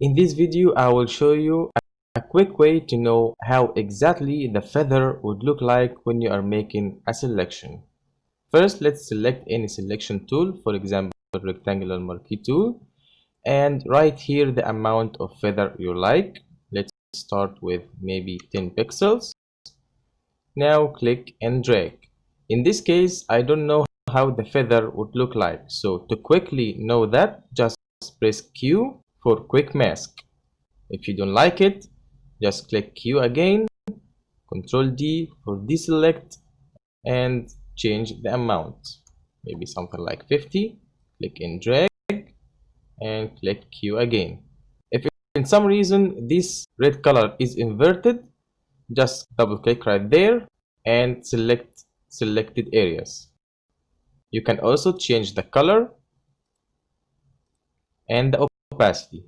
In this video, I will show you a quick way to know how exactly the feather would look like when you are making a selection. First, let's select any selection tool, for example, rectangular marquee tool, and write here the amount of feather you like. Let's start with maybe 10 pixels. Now click and drag. In this case, I don't know how the feather would look like, so to quickly know that, just press Q for quick mask. If you don't like it, just click Q again, Ctrl D for deselect, and change the amount. Maybe something like 50. Click and drag, and click Q again. If in some reason this red color is inverted, just double click right there and select selected areas. You can also change the color and the opacity.